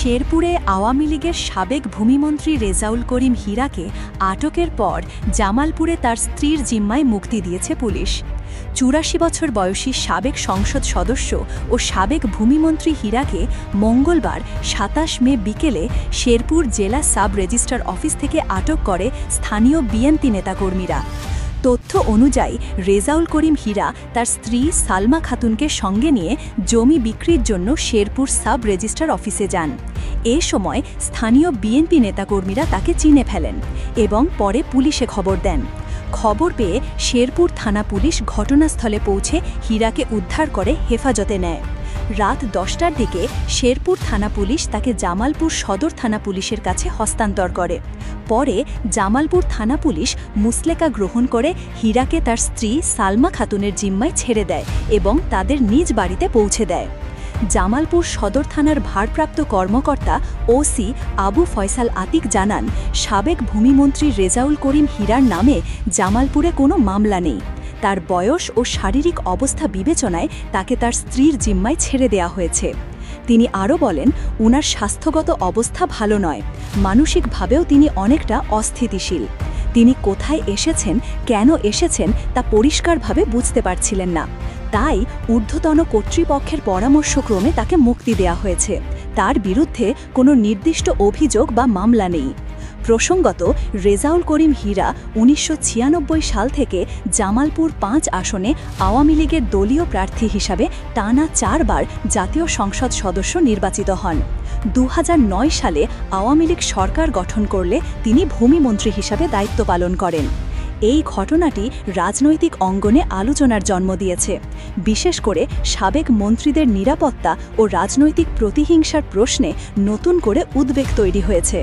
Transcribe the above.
শেরপুরে আওয়ামী লীগের সাবেক ভূমিমন্ত্রী রেজাউল করিম হীরাকে আটকের পর জামালপুরে তার স্ত্রীর জিম্মায় মুক্তি দিয়েছে পুলিশ। ৮৪ বছর বয়সী সাবেক সংসদ সদস্য ও সাবেক ভূমিমন্ত্রী হীরাকে মঙ্গলবার ২৭ মে বিকেলে শেরপুর জেলা সাব রেজিস্ট্রার অফিস থেকে আটক করে স্থানীয় বিএনপি নেতাকর্মীরা। তথ্য অনুযায়ী রেজাউল করিম হীরা তার স্ত্রী সালমা খাতুনকে সঙ্গে নিয়ে জমি বিক্রির জন্য শেরপুর সাব রেজিস্ট্রার অফিসে যান। এ সময় স্থানীয় বিএনপি নেতাকর্মীরা তাকে চিনে ফেলেন এবং পরে পুলিশে খবর দেন। খবর পেয়ে শেরপুর থানা পুলিশ ঘটনাস্থলে পৌঁছে হীরাকে উদ্ধার করে হেফাজতে নেয়। রাত ১০টার দিকে শেরপুর থানা পুলিশ তাকে জামালপুর সদর থানা পুলিশের কাছে হস্তান্তর করে। পরে জামালপুর থানা পুলিশ মুসলেকা গ্রহণ করে হীরাকে তার স্ত্রী সালমা খাতুনের জিম্মায় ছেড়ে দেয় এবং তাদের নিজ বাড়িতে পৌঁছে দেয়। জামালপুর সদর থানার ভারপ্রাপ্ত কর্মকর্তা ওসি আবু ফয়সাল আতিক জানান, সাবেক ভূমিমন্ত্রী রেজাউল করিম হীরার নামে জামালপুরে কোনো মামলা নেই। তার বয়স ও শারীরিক অবস্থা বিবেচনায় তাকে তার স্ত্রীর জিম্মায় ছেড়ে দেয়া হয়েছে। তিনি আরও বলেন, উনার স্বাস্থ্যগত অবস্থা ভালো নয়, মানসিকভাবেও তিনি অনেকটা অস্থিতিশীল। তিনি কোথায় এসেছেন, কেন এসেছেন তা পরিষ্কারভাবে বুঝতে পারছিলেন না। তাই ঊর্ধ্বতন কর্তৃপক্ষের পরামর্শক্রমে তাকে মুক্তি দেয়া হয়েছে। তার বিরুদ্ধে কোনো নির্দিষ্ট অভিযোগ বা মামলা নেই। প্রসঙ্গত, রেজাউল করিম হীরা ১৯৯৬ সাল থেকে জামালপুর ৫ আসনে আওয়ামী লীগের দলীয় প্রার্থী হিসাবে টানা ৪ বার জাতীয় সংসদ সদস্য নির্বাচিত হন। ২০০৯ সালে আওয়ামী লীগ সরকার গঠন করলে তিনি ভূমিমন্ত্রী হিসাবে দায়িত্ব পালন করেন। এই ঘটনাটি রাজনৈতিক অঙ্গনে আলোচনার জন্ম দিয়েছে। বিশেষ করে সাবেক মন্ত্রীদের নিরাপত্তা ও রাজনৈতিক প্রতিহিংসার প্রশ্নে নতুন করে উদ্বেগ তৈরি হয়েছে।